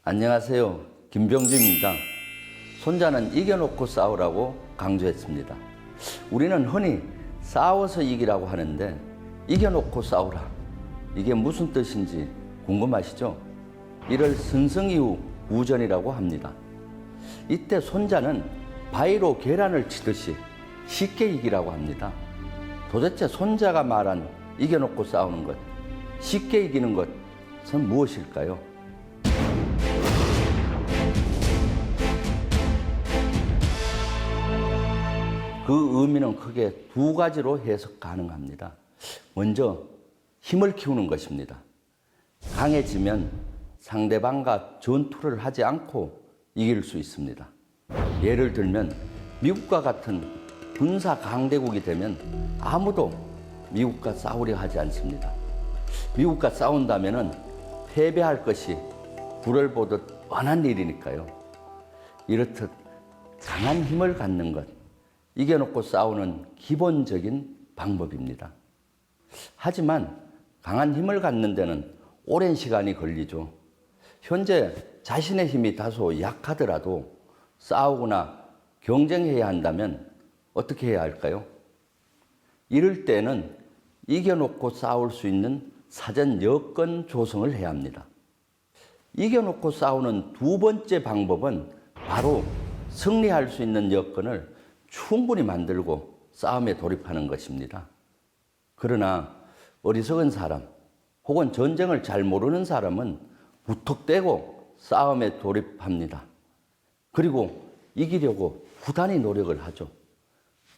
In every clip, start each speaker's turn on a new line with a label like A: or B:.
A: 안녕하세요. 김병준입니다. 손자는 이겨놓고 싸우라고 강조했습니다. 우리는 흔히 싸워서 이기라고 하는데 이겨놓고 싸우라. 이게 무슨 뜻인지 궁금하시죠? 이를 선성이후 우전이라고 합니다. 이때 손자는 바위로 계란을 치듯이 쉽게 이기라고 합니다. 도대체 손자가 말한 이겨놓고 싸우는 것, 쉽게 이기는 것은 무엇일까요? 그 의미는 크게 두 가지로 해석 가능합니다. 먼저 힘을 키우는 것입니다. 강해지면 상대방과 전투를 하지 않고 이길 수 있습니다. 예를 들면 미국과 같은 군사 강대국이 되면 아무도 미국과 싸우려 하지 않습니다. 미국과 싸운다면 패배할 것이 불을 보듯 뻔한 일이니까요. 이렇듯 강한 힘을 갖는 것, 이겨놓고 싸우는 기본적인 방법입니다. 하지만 강한 힘을 갖는 데는 오랜 시간이 걸리죠. 현재 자신의 힘이 다소 약하더라도 싸우거나 경쟁해야 한다면 어떻게 해야 할까요? 이럴 때는 이겨놓고 싸울 수 있는 사전 여건 조성을 해야 합니다. 이겨놓고 싸우는 두 번째 방법은 바로 승리할 수 있는 여건을 충분히 만들고 싸움에 돌입하는 것입니다. 그러나 어리석은 사람 혹은 전쟁을 잘 모르는 사람은 무턱대고 싸움에 돌입합니다. 그리고 이기려고 부단히 노력을 하죠.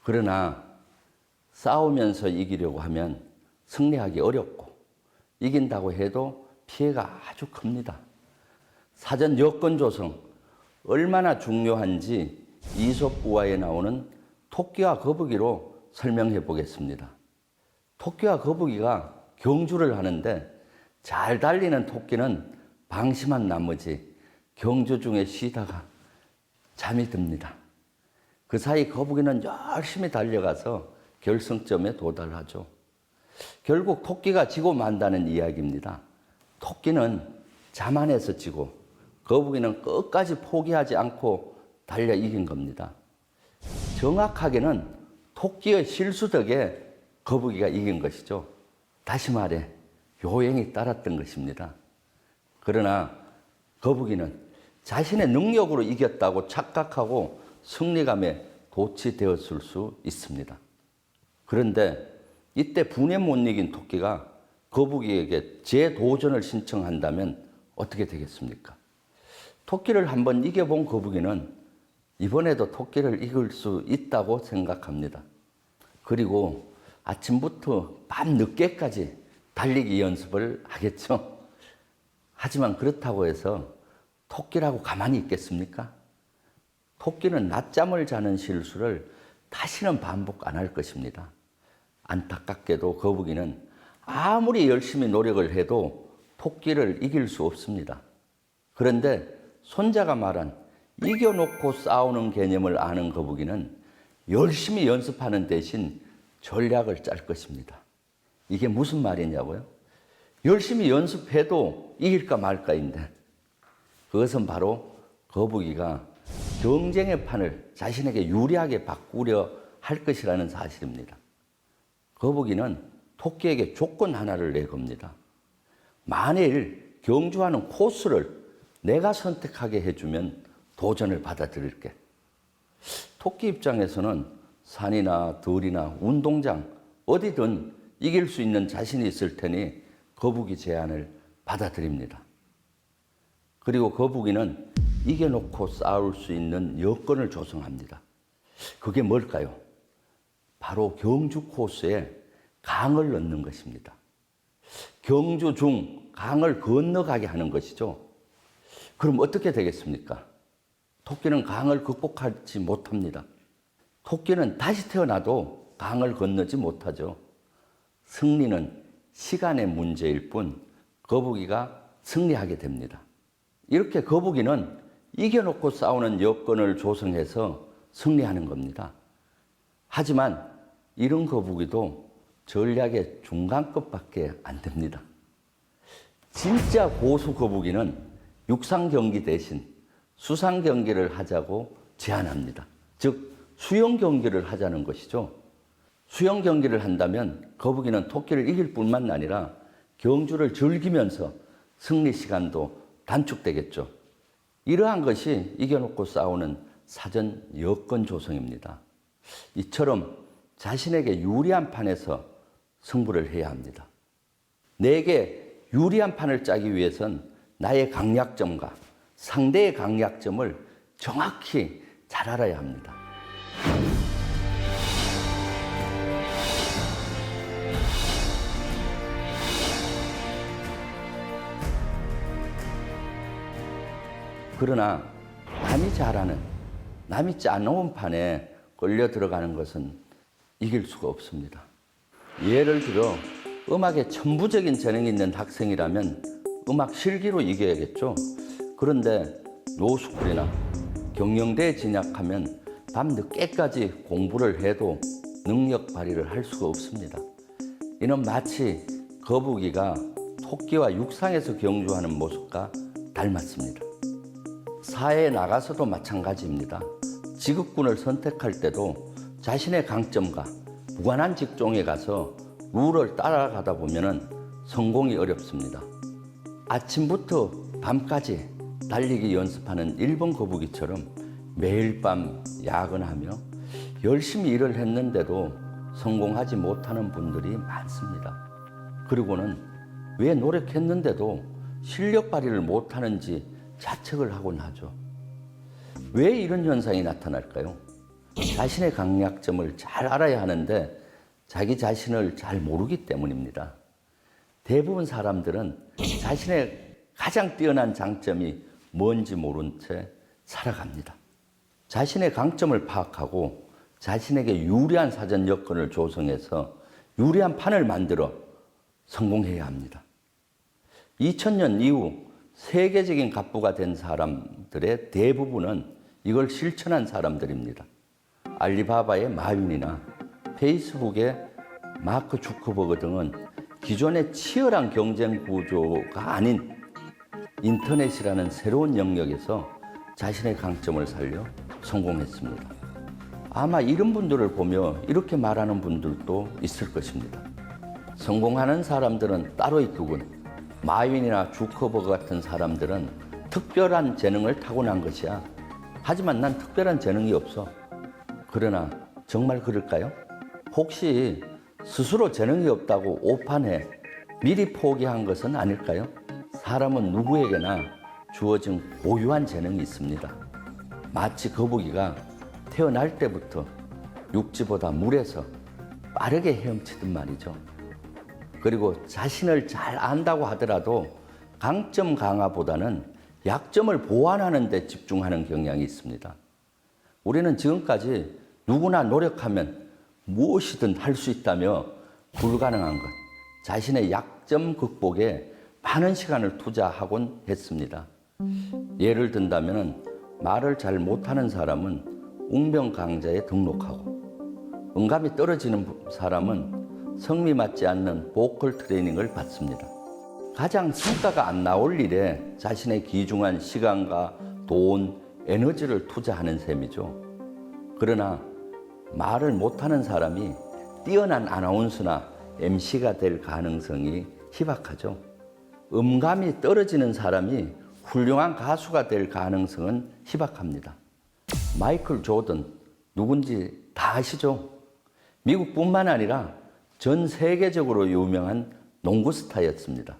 A: 그러나 싸우면서 이기려고 하면 승리하기 어렵고 이긴다고 해도 피해가 아주 큽니다. 사전 여건 조성, 얼마나 중요한지 이솝우화에 나오는 토끼와 거북이로 설명해 보겠습니다. 토끼와 거북이가 경주를 하는데 잘 달리는 토끼는 방심한 나머지 경주 중에 쉬다가 잠이 듭니다. 그 사이 거북이는 열심히 달려가서 결승점에 도달하죠. 결국 토끼가 지고 만다는 이야기입니다. 토끼는 자만해서 지고 거북이는 끝까지 포기하지 않고 달려 이긴 겁니다. 정확하게는 토끼의 실수 덕에 거북이가 이긴 것이죠. 다시 말해 요행이 따랐던 것입니다. 그러나 거북이는 자신의 능력으로 이겼다고 착각하고 승리감에 도취되었을 수 있습니다. 그런데 이때 분에 못 이긴 토끼가 거북이에게 재도전을 신청한다면 어떻게 되겠습니까? 토끼를 한번 이겨본 거북이는 이번에도 토끼를 이길 수 있다고 생각합니다. 그리고 아침부터 밤 늦게까지 달리기 연습을 하겠죠. 하지만 그렇다고 해서 토끼라고 가만히 있겠습니까? 토끼는 낮잠을 자는 실수를 다시는 반복 안 할 것입니다. 안타깝게도 거북이는 아무리 열심히 노력을 해도 토끼를 이길 수 없습니다. 그런데 손자가 말한 이겨놓고 싸우는 개념을 아는 거북이는 열심히 연습하는 대신 전략을 짤 것입니다. 이게 무슨 말이냐고요? 열심히 연습해도 이길까 말까인데 그것은 바로 거북이가 경쟁의 판을 자신에게 유리하게 바꾸려 할 것이라는 사실입니다. 거북이는 토끼에게 조건 하나를 내겁니다. 만일 경주하는 코스를 내가 선택하게 해주면 도전을 받아들일게. 토끼 입장에서는 산이나 들이나 운동장 어디든 이길 수 있는 자신이 있을 테니 거북이 제안을 받아들입니다. 그리고 거북이는 이겨놓고 싸울 수 있는 여건을 조성합니다. 그게 뭘까요? 바로 경주 코스에 강을 넣는 것입니다. 경주 중 강을 건너가게 하는 것이죠. 그럼 어떻게 되겠습니까? 토끼는 강을 극복하지 못합니다. 토끼는 다시 태어나도 강을 건너지 못하죠. 승리는 시간의 문제일 뿐 거북이가 승리하게 됩니다. 이렇게 거북이는 이겨놓고 싸우는 여건을 조성해서 승리하는 겁니다. 하지만 이런 거북이도 전략의 중간급밖에 안 됩니다. 진짜 고수 거북이는 육상 경기 대신 수상 경기를 하자고 제안합니다. 즉 수영 경기를 하자는 것이죠. 수영 경기를 한다면 거북이는 토끼를 이길 뿐만 아니라 경주를 즐기면서 승리 시간도 단축되겠죠. 이러한 것이 이겨놓고 싸우는 사전 여건 조성입니다. 이처럼 자신에게 유리한 판에서 승부를 해야 합니다. 내게 유리한 판을 짜기 위해선 나의 강약점과 상대의 강약점을 정확히 잘 알아야 합니다. 그러나 남이 잘하는, 남이 짜놓은 판에 끌려 들어가는 것은 이길 수가 없습니다. 예를 들어 음악에 천부적인 재능이 있는 학생이라면 음악 실기로 이겨야겠죠. 그런데 로스쿨이나 경영대에 진학하면 밤 늦게까지 공부를 해도 능력 발휘를 할 수가 없습니다. 이는 마치 거북이가 토끼와 육상에서 경주하는 모습과 닮았습니다. 사회에 나가서도 마찬가지입니다. 직업군을 선택할 때도 자신의 강점과 무관한 직종에 가서 룰을 따라가다 보면 성공이 어렵습니다. 아침부터 밤까지 달리기 연습하는 일본 거북이처럼 매일 밤 야근하며 열심히 일을 했는데도 성공하지 못하는 분들이 많습니다. 그리고는 왜 노력했는데도 실력 발휘를 못하는지 자책을 하곤 하죠. 왜 이런 현상이 나타날까요? 자신의 강약점을 잘 알아야 하는데 자기 자신을 잘 모르기 때문입니다. 대부분 사람들은 자신의 가장 뛰어난 장점이 뭔지 모른 채 살아갑니다. 자신의 강점을 파악하고 자신에게 유리한 사전 여건을 조성해서 유리한 판을 만들어 성공해야 합니다. 2000년 이후 세계적인 갑부가 된 사람들의 대부분은 이걸 실천한 사람들입니다. 알리바바의 마윈이나 페이스북의 마크 주커버그 등은 기존의 치열한 경쟁 구조가 아닌 인터넷이라는 새로운 영역에서 자신의 강점을 살려 성공했습니다. 아마 이런 분들을 보며 이렇게 말하는 분들도 있을 것입니다. 성공하는 사람들은 따로 있구군. 마윈이나 주커버그 같은 사람들은 특별한 재능을 타고난 것이야. 하지만 난 특별한 재능이 없어. 그러나 정말 그럴까요? 혹시 스스로 재능이 없다고 오판해 미리 포기한 것은 아닐까요? 사람은 누구에게나 주어진 고유한 재능이 있습니다. 마치 거북이가 태어날 때부터 육지보다 물에서 빠르게 헤엄치듯 말이죠. 그리고 자신을 잘 안다고 하더라도 강점 강화보다는 약점을 보완하는 데 집중하는 경향이 있습니다. 우리는 지금까지 누구나 노력하면 무엇이든 할 수 있다며 불가능한 것, 자신의 약점 극복에 많은 시간을 투자하곤 했습니다. 예를 든다면 말을 잘 못하는 사람은 웅변강좌에 등록하고 음감이 떨어지는 사람은 성미 맞지 않는 보컬 트레이닝을 받습니다. 가장 성과가 안 나올 일에 자신의 귀중한 시간과 돈, 에너지를 투자하는 셈이죠. 그러나 말을 못하는 사람이 뛰어난 아나운서나 MC가 될 가능성이 희박하죠. 음감이 떨어지는 사람이 훌륭한 가수가 될 가능성은 희박합니다. 마이클 조던 누군지 다 아시죠? 미국뿐만 아니라 전 세계적으로 유명한 농구 스타였습니다.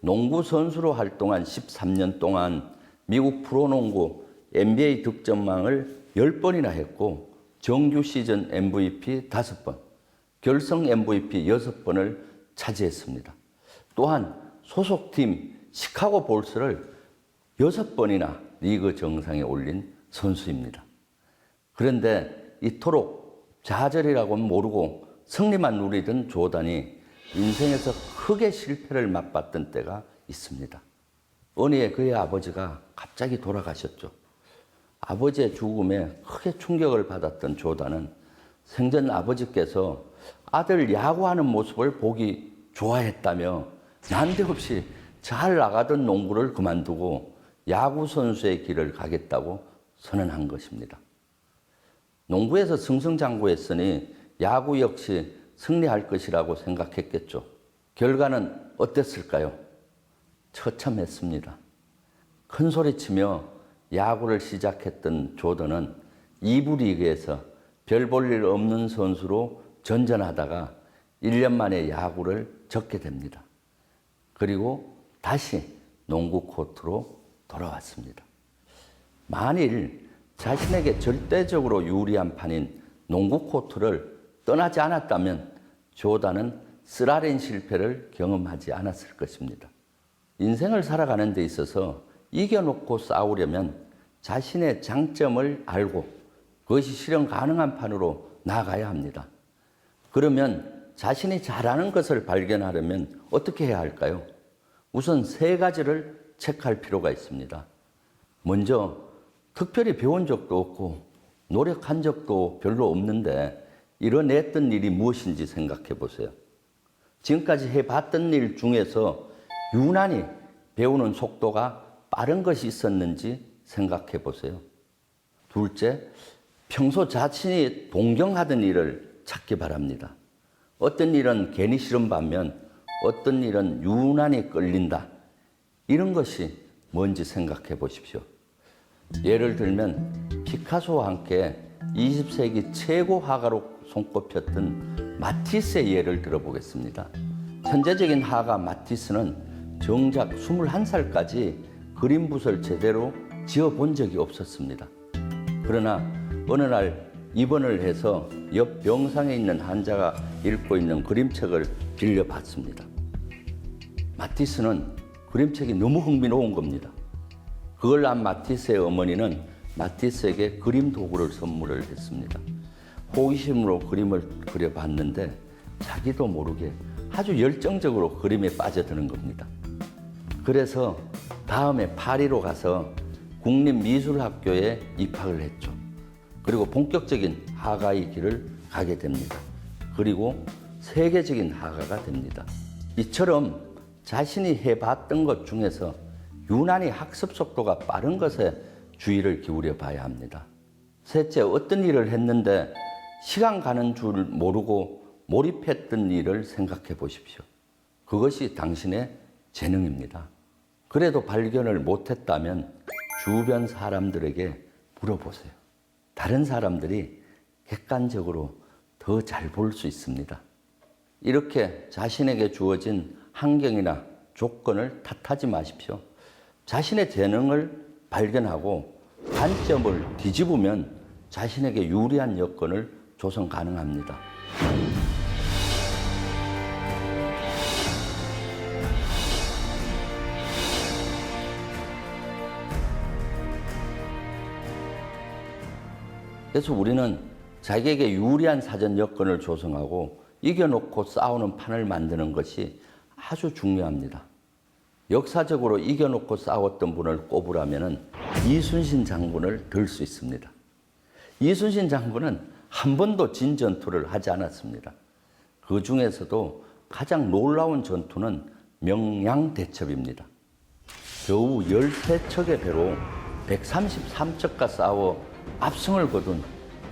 A: 농구 선수로 활동한 13년 동안 미국 프로농구 NBA 득점왕을 10번이나 했고 정규 시즌 MVP 5번, 결승 MVP 6번을 차지했습니다. 또한 소속팀 시카고 볼스를 6번이나 리그 정상에 올린 선수입니다. 그런데 이토록 좌절이라고는 모르고 승리만 누리던 조던이 인생에서 크게 실패를 맛봤던 때가 있습니다. 어느 해 그의 아버지가 갑자기 돌아가셨죠. 아버지의 죽음에 크게 충격을 받았던 조던은 생전 아버지께서 아들 야구하는 모습을 보기 좋아했다며 난데없이 잘 나가던 농구를 그만두고 야구 선수의 길을 가겠다고 선언한 것입니다. 농구에서 승승장구했으니 야구 역시 승리할 것이라고 생각했겠죠. 결과는 어땠을까요? 처참했습니다. 큰 소리치며 야구를 시작했던 조던은 2부 리그에서 별 볼 일 없는 선수로 전전하다가 1년 만에 야구를 접게 됩니다. 그리고 다시 농구 코트로 돌아왔습니다. 만일 자신에게 절대적으로 유리한 판인 농구 코트를 떠나지 않았다면 조던은 쓰라린 실패를 경험하지 않았을 것입니다. 인생을 살아가는 데 있어서 이겨놓고 싸우려면 자신의 장점을 알고 그것이 실현 가능한 판으로 나아가야 합니다. 그러면 자신이 잘하는 것을 발견하려면 어떻게 해야 할까요? 우선 3가지를 체크할 필요가 있습니다. 먼저 특별히 배운 적도 없고 노력한 적도 별로 없는데 이뤄냈던 일이 무엇인지 생각해 보세요. 지금까지 해봤던 일 중에서 유난히 배우는 속도가 빠른 것이 있었는지 생각해 보세요. 둘째, 평소 자신이 동경하던 일을 찾기 바랍니다. 어떤 일은 괜히 싫은 반면 어떤 일은 유난히 끌린다. 이런 것이 뭔지 생각해 보십시오. 예를 들면 피카소와 함께 20세기 최고 화가로 손꼽혔던 마티스의 예를 들어보겠습니다. 천재적인 화가 마티스는 정작 21살까지 그림 붓을 제대로 지어본 적이 없었습니다. 그러나 어느 날 입원을 해서 옆 병상에 있는 환자가 읽고 있는 그림책을 빌려봤습니다. 마티스는 그림책이 너무 흥미로운 겁니다. 그걸 안 마티스의 어머니는 마티스에게 그림 도구를 선물을 했습니다. 호기심으로 그림을 그려봤는데 자기도 모르게 아주 열정적으로 그림에 빠져드는 겁니다. 그래서 다음에 파리로 가서 국립미술학교에 입학을 했죠. 그리고 본격적인 화가의 길을 가게 됩니다. 그리고 세계적인 화가가 됩니다. 이처럼 자신이 해봤던 것 중에서 유난히 학습 속도가 빠른 것에 주의를 기울여 봐야 합니다. 셋째, 어떤 일을 했는데 시간 가는 줄 모르고 몰입했던 일을 생각해 보십시오. 그것이 당신의 재능입니다. 그래도 발견을 못했다면 주변 사람들에게 물어보세요. 다른 사람들이 객관적으로 더 잘 볼 수 있습니다. 이렇게 자신에게 주어진 환경이나 조건을 탓하지 마십시오. 자신의 재능을 발견하고 관점을 뒤집으면 자신에게 유리한 여건을 조성 가능합니다. 그래서 우리는 자기에게 유리한 사전 여건을 조성하고 이겨놓고 싸우는 판을 만드는 것이 아주 중요합니다. 역사적으로 이겨놓고 싸웠던 분을 꼽으라면 이순신 장군을 들 수 있습니다. 이순신 장군은 한 번도 진 전투를 하지 않았습니다. 그 중에서도 가장 놀라운 전투는 명량대첩입니다. 겨우 13척의 배로 133척과 싸워 압승을 거둔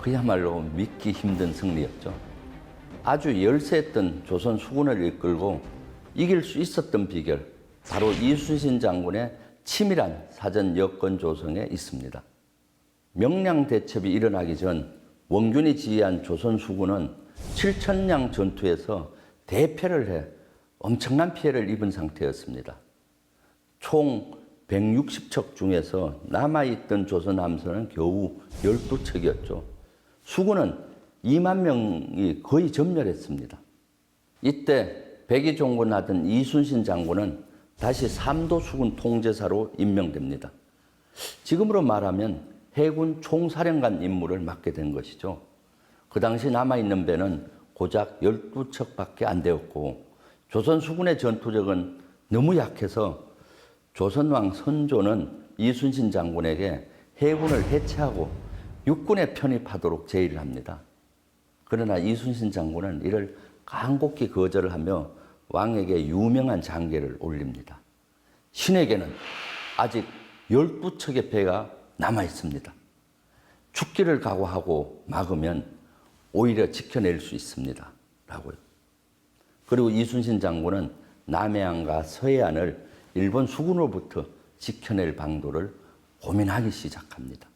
A: 그야말로 믿기 힘든 승리였죠. 아주 열세했던 조선 수군을 이끌고 이길 수 있었던 비결, 바로 이순신 장군의 치밀한 사전 여건 조성에 있습니다. 명량대첩이 일어나기 전 원균이 지휘한 조선 수군은 7천량 전투에서 대패를 해 엄청난 피해를 입은 상태였습니다. 총 160척 중에서 남아있던 조선 함선은 겨우 12척이었죠. 수군은 2만 명이 거의 전멸했습니다. 이때 백의종군하던 이순신 장군은 다시 삼도수군 통제사로 임명됩니다. 지금으로 말하면 해군 총사령관 임무를 맡게 된 것이죠. 그 당시 남아있는 배는 고작 12척밖에 안 되었고 조선 수군의 전투력은 너무 약해서 조선왕 선조는 이순신 장군에게 해군을 해체하고 육군에 편입하도록 제의를 합니다. 그러나 이순신 장군은 이를 간곡히 거절을 하며 왕에게 유명한 장계를 올립니다. 신에게는 아직 12척의 배가 남아 있습니다. 죽기를 각오하고 막으면 오히려 지켜낼 수 있습니다. 라고요. 그리고 이순신 장군은 남해안과 서해안을 일본 수군으로부터 지켜낼 방도를 고민하기 시작합니다.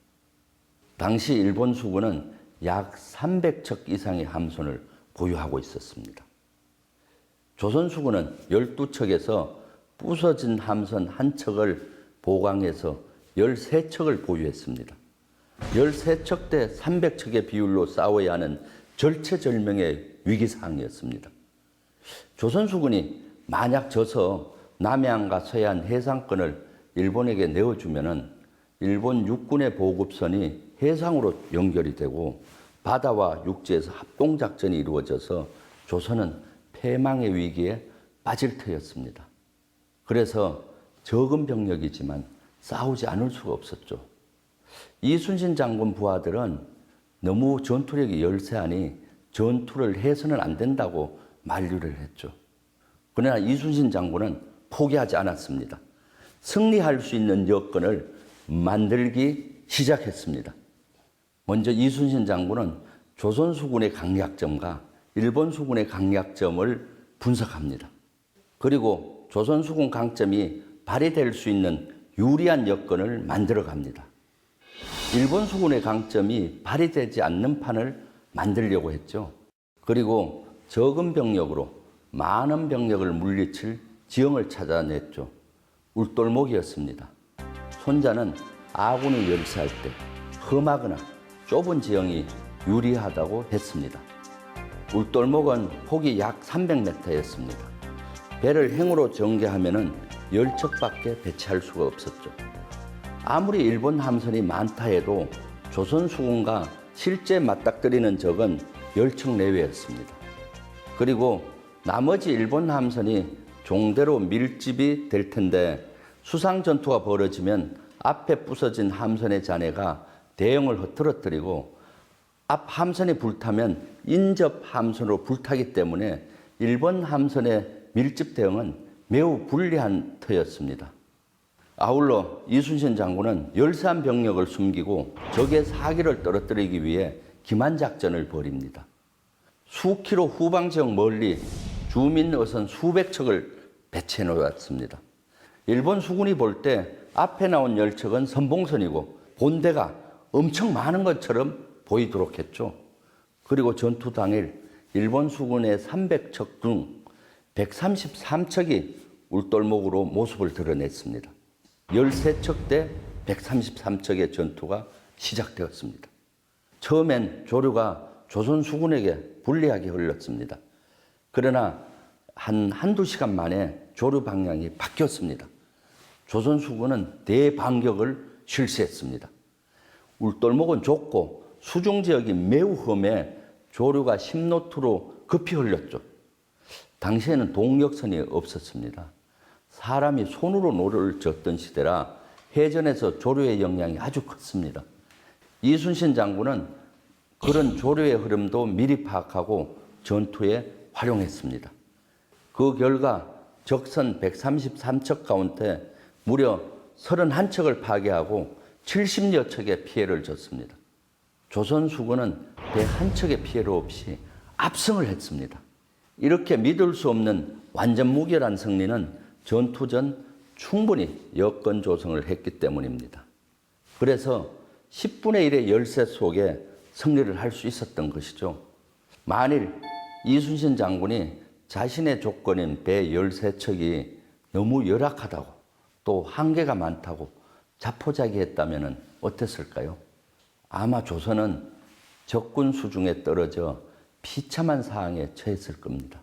A: 당시 일본 수군은 약 300척 이상의 함선을 보유하고 있었습니다. 조선 수군은 12척에서 부서진 함선 한 척을 보강해서 13척을 보유했습니다. 13척 대 300척의 비율로 싸워야 하는 절체절명의 위기상황이었습니다. 조선 수군이 만약 져서 남해안과 서해안 해상권을 일본에게 내어주면은 일본 육군의 보급선이 해상으로 연결이 되고 바다와 육지에서 합동작전이 이루어져서 조선은 패망의 위기에 빠질 터였습니다. 그래서 적은 병력이지만 싸우지 않을 수가 없었죠. 이순신 장군 부하들은 너무 전투력이 열세하니 전투를 해서는 안 된다고 만류를 했죠. 그러나 이순신 장군은 포기하지 않았습니다. 승리할 수 있는 여건을 만들기 시작했습니다. 먼저 이순신 장군은 조선 수군의 강약점과 일본 수군의 강약점을 분석합니다. 그리고 조선 수군 강점이 발휘될 수 있는 유리한 여건을 만들어 갑니다. 일본 수군의 강점이 발휘되지 않는 판을 만들려고 했죠. 그리고 적은 병력으로 많은 병력을 물리칠 지형을 찾아냈죠. 울돌목이었습니다. 손자는 아군이 열세할 때 험하거나 좁은 지형이 유리하다고 했습니다. 울돌목은 폭이 약 300m였습니다. 배를 행으로 전개하면 10척밖에 배치할 수가 없었죠. 아무리 일본 함선이 많다 해도 조선 수군과 실제 맞닥뜨리는 적은 10척 내외였습니다. 그리고 나머지 일본 함선이 종대로 밀집이 될 텐데 수상 전투가 벌어지면 앞에 부서진 함선의 잔해가 대형을 흐트러뜨리고 앞 함선이 불타면 인접 함선으로 불타기 때문에 일본 함선의 밀집 대응은 매우 불리한 터였습니다. 아울러 이순신 장군은 열세한 병력을 숨기고 적의 사기를 떨어뜨리기 위해 기만작전을 벌입니다. 수킬로 후방 지역 멀리 주민 어선 수백 척을 배치해 놓았습니다. 일본 수군이 볼 때 앞에 나온 열척은 선봉선이고 본대가 엄청 많은 것처럼 보이도록 했죠. 그리고 전투 당일 일본 수군의 300척 중 133척이 울돌목으로 모습을 드러냈습니다. 13척 대 133척의 전투가 시작되었습니다. 처음엔 조류가 조선 수군에게 불리하게 흘렀습니다. 그러나 한두 시간 만에 조류 방향이 바뀌었습니다. 조선 수군은 대반격을 실시했습니다. 울돌목은 좁고 수중 지역이 매우 험해 조류가 10노트로 급히 흘렀죠. 당시에는 동력선이 없었습니다. 사람이 손으로 노를 젓던 시대라 해전에서 조류의 영향이 아주 컸습니다. 이순신 장군은 그런 조류의 흐름도 미리 파악하고 전투에 활용했습니다. 그 결과 적선 133척 가운데 무려 31척을 파괴하고 70여 척의 피해를 줬습니다. 조선 수군은 배 한 척의 피해도 없이 압승을 했습니다. 이렇게 믿을 수 없는 완전 무결한 승리는 전투 전 충분히 여건 조성을 했기 때문입니다. 그래서 10분의 1의 열세 속에 승리를 할 수 있었던 것이죠. 만일 이순신 장군이 자신의 조건인 배 13척이 너무 열악하다고 또 한계가 많다고 자포자기했다면 어땠을까요? 아마 조선은 적군 수중에 떨어져 비참한 상황에 처했을 겁니다.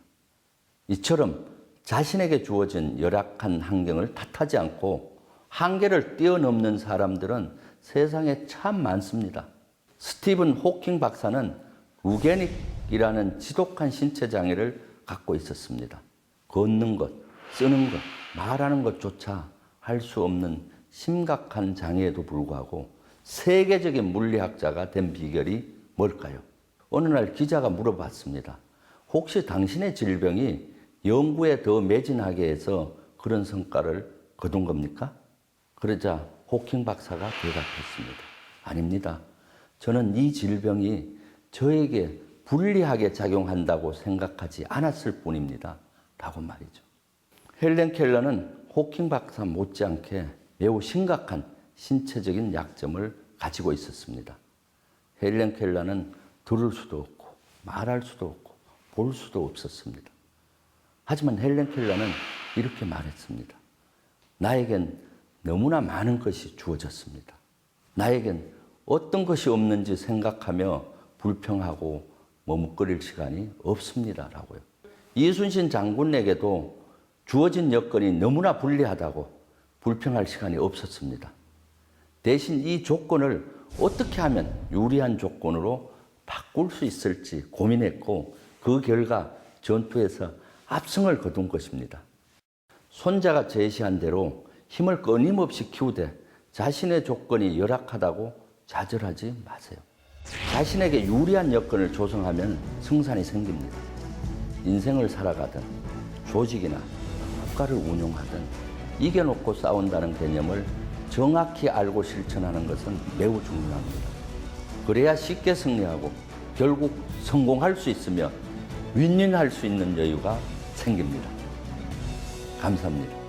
A: 이처럼 자신에게 주어진 열악한 환경을 탓하지 않고 한계를 뛰어넘는 사람들은 세상에 참 많습니다. 스티븐 호킹 박사는 루게닉이라는 지독한 신체 장애를 갖고 있었습니다. 걷는 것, 쓰는 것, 말하는 것조차 할 수 없는 심각한 장애에도 불구하고 세계적인 물리학자가 된 비결이 뭘까요? 어느 날 기자가 물어봤습니다. 혹시 당신의 질병이 연구에 더 매진하게 해서 그런 성과를 거둔 겁니까? 그러자 호킹 박사가 대답했습니다. 아닙니다. 저는 이 질병이 저에게 불리하게 작용한다고 생각하지 않았을 뿐입니다. 라고 말이죠. 헬렌 켈러는 호킹 박사 못지않게 매우 심각한 신체적인 약점을 가지고 있었습니다. 헬렌 켈러는 들을 수도 없고 말할 수도 없고 볼 수도 없었습니다. 하지만 헬렌 켈러는 이렇게 말했습니다. 나에겐 너무나 많은 것이 주어졌습니다. 나에겐 어떤 것이 없는지 생각하며 불평하고 머뭇거릴 시간이 없습니다. 라고요. 이순신 장군에게도 주어진 여건이 너무나 불리하다고 불평할 시간이 없었습니다. 대신 이 조건을 어떻게 하면 유리한 조건으로 바꿀 수 있을지 고민했고 그 결과 전투에서 압승을 거둔 것입니다. 손자가 제시한 대로 힘을 끊임없이 키우되 자신의 조건이 열악하다고 좌절하지 마세요. 자신에게 유리한 여건을 조성하면 승산이 생깁니다. 인생을 살아가든 조직이나 국가를 운용하든 이겨놓고 싸운다는 개념을 정확히 알고 실천하는 것은 매우 중요합니다. 그래야 쉽게 승리하고 결국 성공할 수 있으며 윈윈할 수 있는 여유가 생깁니다. 감사합니다.